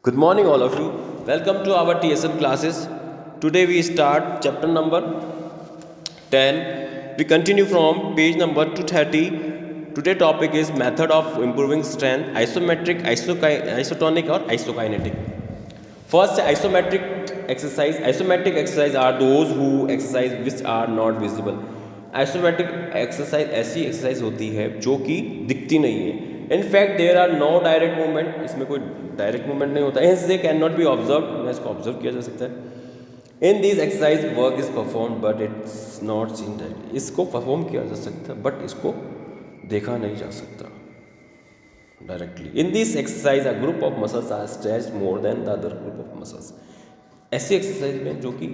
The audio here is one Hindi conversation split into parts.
Good morning, all of you. Welcome to our TSM classes. Today we start chapter number 10. We continue from page number 230. Today topic is method of improving strength, isometric, isotonic or isokinetic. First, isometric exercise. Isometric exercise are those who exercise which are not visible. Isometric exercise ऐसी एक्सरसाइज होती है जो कि दिखती नहीं है. In fact there are no direct movement, इसमें कोई डायरेक्ट मूवमेंट नहीं होता है. They can not be observe, ना इसको ऑब्जर्व किया जा सकता है. In this exercise work is perform but it's not seen directly. इसको परफॉर्म किया जा सकता है बट इसको देखा नहीं जा सकता directly. In this exercise a group of muscles are stretched more than the other group of muscles. ऐसी एक्सरसाइज में जो कि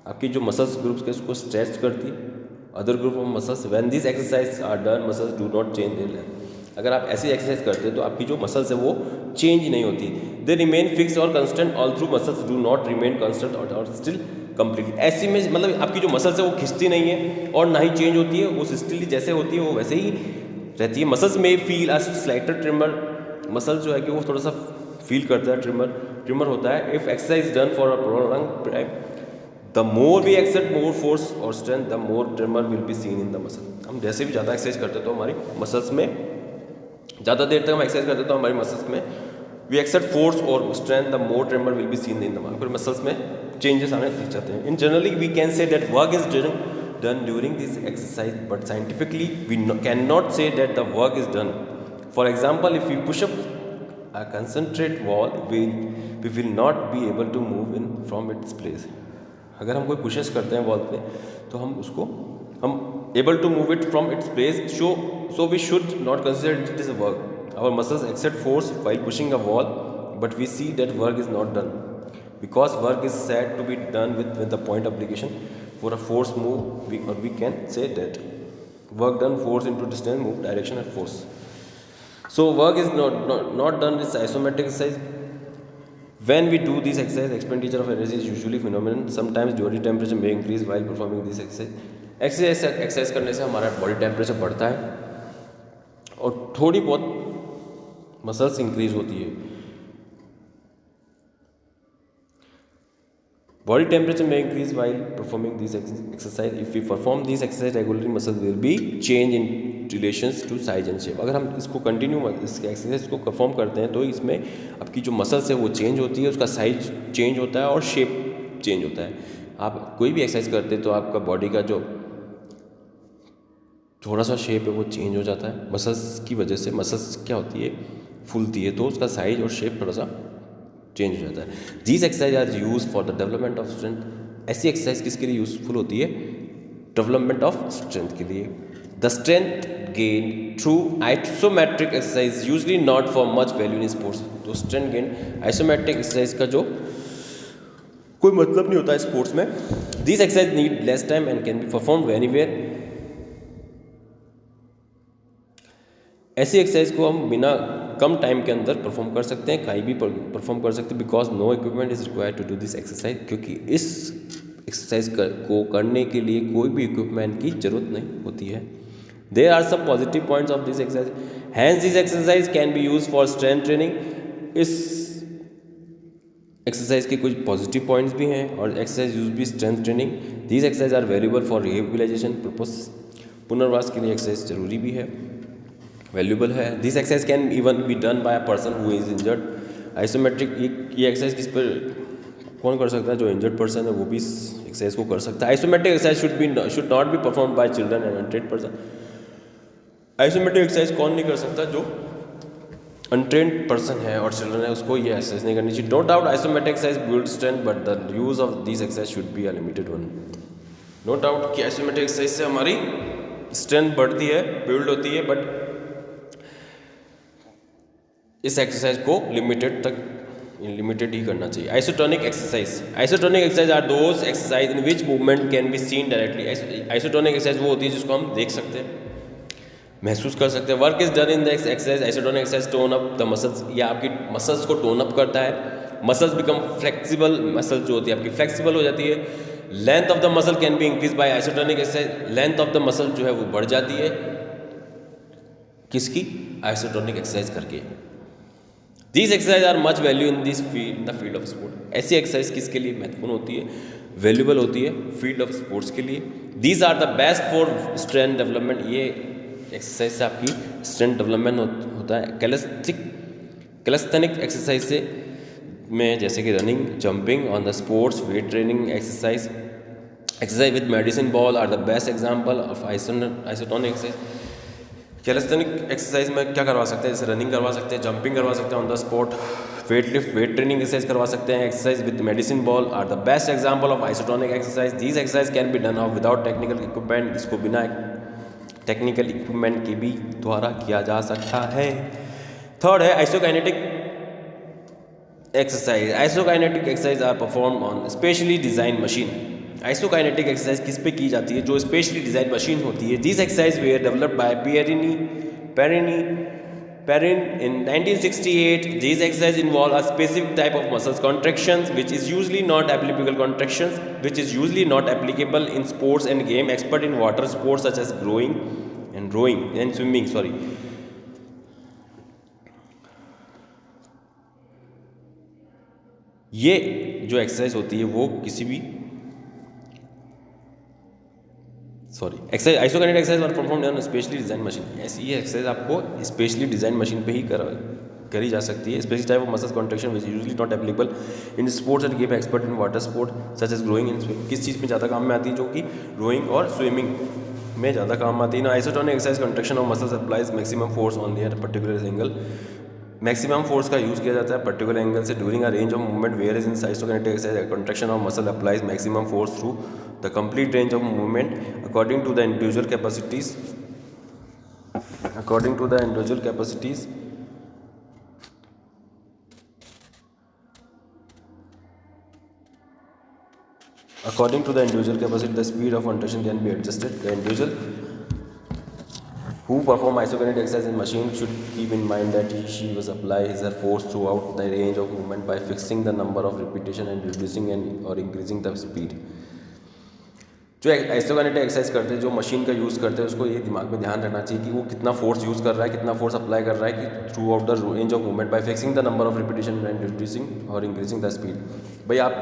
आपकी जो मसल्स ग्रुप्स के उसको स्ट्रेच करती है. Other group of muscles when this exercise are done muscles do not change their length. अगर आप ऐसी एक्सरसाइज करते हैं तो आपकी जो मसल्स है वो चेंज ही नहीं होती. दे रिमेन फिक्स और constant all through. Muscles do not remain constant और स्टिल कंप्लीटली. ऐसी में मतलब आपकी जो मसल्स है वो खिंचती नहीं है और ना ही चेंज होती है, वो स्टिल जैसे होती है वो वैसे ही रहती है. मसल्स में फील अ स्लाइटर ट्रिमर. मसल जो है कि वो थोड़ा सा फील करता है, ट्रिमर होता है. If exercise done for a prolong time, the more we exert more force और strength, the more trimmer will be seen in the muscle. हम जैसे भी ज़्यादा एक्सरसाइज करते हैं तो हमारी मसल्स में ज़्यादा देर तक हम एक्सरसाइज करते हैं तो हमारी मसल्स में वी एक्सर्ट फोर्स और strength, the more trimmer will be seen in the muscle. फिर मसल्स में चेंजेस आने दिख जाते हैं. In generally we can say that work is done during this exercise but scientifically we can not say that the work is done. For example, if we push up a concentrate wall, we will not be able to move in from its place. अगर हम कोई पुशेस करते हैं वॉल पे तो हम able to move it from its place. So we should not consider it is a work. Our muscles exert force while pushing a wall but we see that work is not done because work is said to be done with the point application for a force move. We can say that work done force into distance move direction and force. So work is not done with isometric exercise. When we do this exercise, expenditure of energy is usually phenomenon. Sometimes body temperature may increase while performing this exercise. Exercise करने से हमारा बॉडी टेम्परेचर बढ़ता है और थोड़ी बहुत मसल्स इंक्रीज होती है. Body temperature may increase while performing this exercise. If we perform this exercise regularly, muscles will be changed in relations to size and shape. अगर हम इसको कंटिन्यू इस एक्सरसाइज को परफॉर्म करते हैं तो इसमें आपकी जो मसल्स है वो चेंज होती है, उसका साइज चेंज होता है और शेप चेंज होता है. आप कोई भी एक्सरसाइज करते हैं तो आपका बॉडी का जो थोड़ा सा शेप है वो चेंज हो जाता है. मसल्स की वजह से मसल्स क्या होती है, फूलती है, तो उसका साइज और शेप थोड़ा सा चेंज हो जाता है. This exercise are use for the development of strength. ऐसी एक्सरसाइज किसके लिए यूजफुल होती है? डेवलपमेंट ऑफ स्ट्रेंथ के लिए. The strength gain through isometric exercise usually not for much value in sports. तो स्ट्रेंथ गेन आइसोमेट्रिक एक्सरसाइज का जो कोई मतलब नहीं होता है स्पोर्ट्स में. This exercise need less time and can be perform anywhere. ऐसी एक्सरसाइज को हम बिना कम टाइम के अंदर परफॉर्म कर सकते हैं, कहीं भी परफॉर्म कर सकते हैं. Because no equipment is required to do this exercise. क्योंकि इस एक्सरसाइज को करने के लिए कोई भी इक्विपमेंट की जरूरत नहीं होती है. There are some positive points of this exercise. Hence this exercise can be use for strength training. इस एक्सरसाइज के कुछ पॉजिटिव पॉइंट्स भी हैं और एक्सरसाइज यूज भी strength training. This exercise are valuable for rehabilitation purpose. पुनर्वास के लिए एक्सरसाइज जरूरी भी है, वैल्यूबल है. This exercise can even be done by a person who is injured. Isometric ये एक्सरसाइज किस पर कौन कर सकता है? जो इंजर्ड पर्सन है वो भी इस एक्सरसाइज को कर सकता है. Isometric exercise should not be perform by children and untrained person. Isometric exercise कौन नहीं कर सकता? जो अनट्रेन्ड पर्सन है और चिल्ड्रन है, उसको ये एक्सरसाइज नहीं करनी चाहिए. No doubt isometric exercise build strength but the use of this exercise should be a limited one. No doubt कि आइसोमेट्रिक एक्सरसाइज से हमारी स्ट्रेंथ बढ़ती है, बिल्ड होती है, बट इस एक्सरसाइज को लिमिटेड ही करना चाहिए. Isotonic exercise are those exercise in which movement can be seen directly. Isotonic exercise वो होती है जिसको हम देख सकते हैं, महसूस कर सकते हैं. Work is done in the exercise. Isotonic exercise tone up the muscles. या आपकी मसल्स को टोन अप करता है. Muscles become flexible. मसल्स जो होती है आपकी फ्लेक्सिबल हो जाती है. Length of the muscle can be increase by isotonic exercise. Length of the muscle जो है वो बढ़ जाती है किसकी? आइसोटोनिक एक्सरसाइज करके. These exercise are much value in this field in the field of sport. ऐसी एक्सरसाइज किसके लिए महत्वपूर्ण होती है, वैल्यूबल होती है फील्ड ऑफ स्पोर्ट्स के लिए। These are the best for strength development. ये एक्सरसाइज से आपकी स्ट्रेंथ डेवलपमेंट होता है। कैलेस्थेनिक एक्सरसाइज से में जैसे कि running, jumping on the sports, weight training exercise with medicine ball are the best example of isotonic exercise. Calisthenic exercise में क्या करवा सकते हैं, जैसे रनिंग करवा सकते हैं, जंपिंग करवा सकते हैं on the spot, weight training exercise करवा सकते हैं। Exercise with medicine ball are the best example of isotonic exercise. These exercise can be done without technical equipment. इसको बिना टेक्निकल इक्विपमेंट के भी द्वारा किया जा सकता है। थर्ड है isokinetic exercise. Isokinetic exercise are perform on specially design machine. Isokinetic exercise किस पे की जाती है, जो स्पेशली डिजाइन मशीन होती है। This exercise were developed by Perrin in 1968. These exercises involve a specific type of muscles contractions which is usually not applicable in sports and game. Expert in water sports such as rowing and swimming. ये जो एक्सरसाइज होती है वो किसी भी exercise isokinetic exercise are performed on specially design machine. ऐसी ये एक्सरसाइज आपको स्पेशली डिजाइन मशीन पे ही करी जा सकती है। Special type of muscles contraction which usually not applicable in sports and game. Expert in water sport such as rowing and swimming. किस चीज़ में ज़्यादा काम में आती है, जो कि रोइंग और स्विमिंग में ज़्यादा काम आती है। Isotonic exercise contraction of muscles applies maximum force on their particular angle. Maximum force का यूज़ किया जाता है पर्टिकुलर एंगल से during a range of movement, where is in isokinetic exercise contraction of muscle applies maximum force through the complete range of movement according to the individual capacities according to the individual capacities the speed of contraction can be adjusted. The individual who perform isokinetic exercise in machine should keep in mind that she was apply his force throughout the range of movement by fixing the number of repetition and reducing or increasing the speed. जो आइसोकाइनेटिक एक्सरसाइज करते हैं, जो मशीन का यूज़ करते हैं, उसको ये दिमाग में ध्यान रखना चाहिए कि वो कितना फोर्स यूज़ कर रहा है, कितना फोर्स अप्लाई कर रहा है कि through out the range of movement by fixing the number of repetition and reducing और इंक्रीजिंग द स्पीड। भाई आप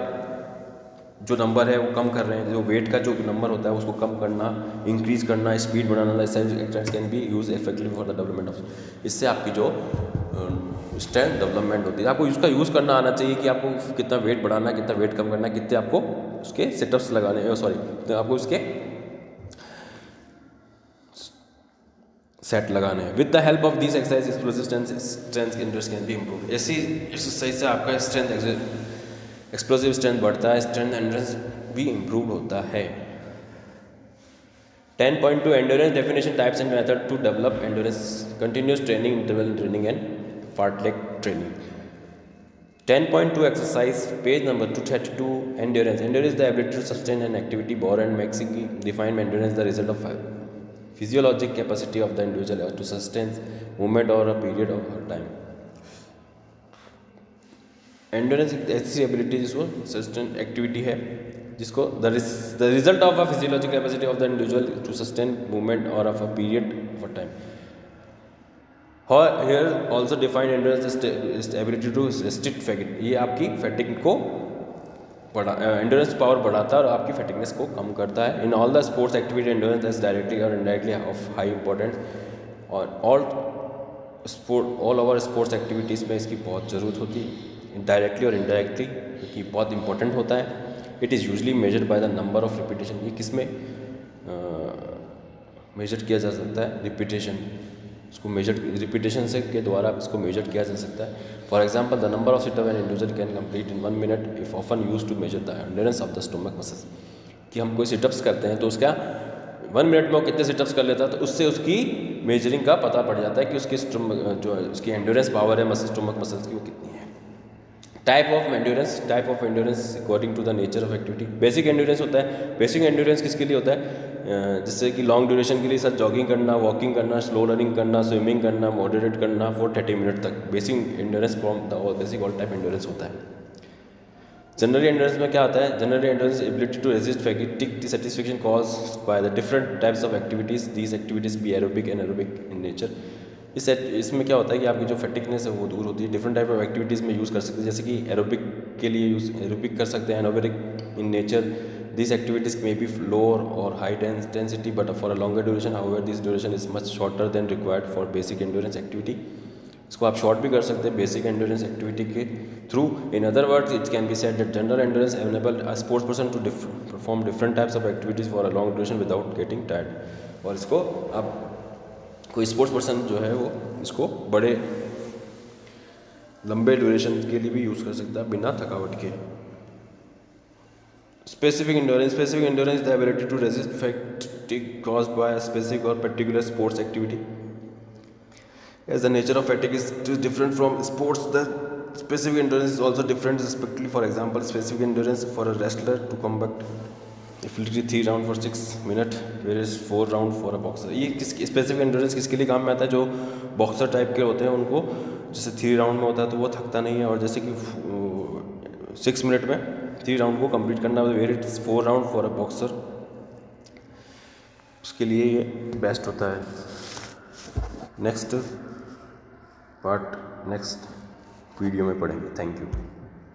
जो नंबर है वो कम कर रहे हैं, जो वेट का जो नंबर होता है उसको कम करना, इंक्रीज करना, स्पीड बढ़ाना, exercise can be use effectively for the development of. इससे आपकी जो स्ट्रेंथ डेवलपमेंट होती है, आपको उसका यूज़ करना आना चाहिए कि आपको कितना वेट बढ़ाना है, कितना वेट कम करना है, कितने आपको उसके सेटअप्स लगाने हैं, तो आपको उसके सेट लगाने हैं। With the help of this exercise explosive strength interest can be improve. ऐसी एक्सरसाइज से आपका एक्सप्लोसिव स्ट्रेंथ बढ़ता है, स्ट्रेंथ एंड्रेंस भी इम्प्रूव होता है। 10.2 endurance definition types and method to develop endurance, continuous training, interval training and fartlek training. 10.2 exercise, page number 232. Endurance. Endurance is the ability to sustain an activity. Bore and Maxwell define endurance the result of physiologic capacity of the individual to sustain movement over a period of time. Endurance एक ऐसी एबिलिटी जिसको सस्टेन एक्टिविटी है, जिसको the result of a physiological capacity of the individual to sustain movement over of a period of time. Here also define endurance is the ability to restrict fatigue। ये आपकी फैटिग को एंड्योरेंस पावर बढ़ाता है और आपकी फैटिगनेस को कम करता है। In all the sports activity endurance is directly और इनडायरेक्टली ऑफ हाई इंपॉर्टेंस, और ऑल ओवर स्पोर्ट्स एक्टिविटीज़ में इसकी बहुत ज़रूरत होती है, डायरेक्टली और इनडायरेक्टली, क्योंकि बहुत इंपॉर्टेंट होता है। It is usually measured by the number of repetition. ये किस में मेजर किया जा सकता है? रिपीटेशन, इसको मेजर रिपीटेशन से के द्वारा इसको मेजर किया जा सकता है। For example the number of sit up an individual can complete in 1 minute if often use to measure the endurance of the stomach muscles. कि हम कोई सिटअप्स करते हैं तो उसका 1 मिनट में वो कितने सिटअप्स कर लेता है, तो उससे उसकी मेजरिंग का पता पड़ जाता है कि उसकी जो उसकी एंड्योरेंस पावर है स्टोमक मसल्स की वो कितनी है। Type of endurance according to the nature of activity. Basic endurance होता है। बेसिक एंड्योरेंस किसके लिए होता है? जैसे कि लॉन्ग ड्यूरेशन के लिए सर जॉगिंग करना, वॉकिंग करना, स्लो रनिंग करना, स्विमिंग करना, मॉडरेट करना फॉर 30 मिनट तक। Basic endurance from the basic all type endurance होता है। जनरली एंड्योरेंस में क्या आता है? Generally endurance ability to resist fatigue dissatisfaction caused by the different types of activities. These activities be aerobic and aerobic in nature. इसमें क्या होता है कि आपकी जो फैटिकनेस है वो दूर होती है। डिफरेंट टाइप ऑफ एक्टिविटीज़ में यूज़ कर सकते हैं, जैसे कि एरोबिक के लिए एरोबिक कर सकते हैं, anaerobic in nature. This activities may be lower और high intensity but for a longer duration, however this duration is much shorter than required for basic endurance activity. इसको आप शॉर्ट भी कर सकते हैं बेसिक एंड्योरेंस एक्टिविटी के थ्रू। In other words it can be said that general endurance enable a sports person to perform different types of activities for a long duration without getting tired. और इसको आप कोई स्पोर्ट्स पर्सन जो है वो इसको बड़े लंबे ड्यूरेशन के लिए भी यूज़ कर सकता है बिना थकावट के। Specific endurance the ability to resist fatigue caused by a specific और particular sports activity. As the nature of fatigue is different from sports, the specific endurance is also different respectively. For example, specific endurance for a wrestler to combat effectively 3 round for 6 minutes, whereas 4 round for a boxer. ये स्पेसिफिक एंड्योरेंस किसके लिए काम में आता है? जो बॉक्सर टाइप के होते हैं उनको, जैसे 3 राउंड में होता है तो वो थकता नहीं है, और जैसे कि 6 मिनट में 3 राउंड को कंप्लीट करना, where it's 4 round for a boxer, उसके लिए ये बेस्ट होता है। नेक्स्ट पार्ट नेक्स्ट वीडियो में पढ़ेंगे। Thank you.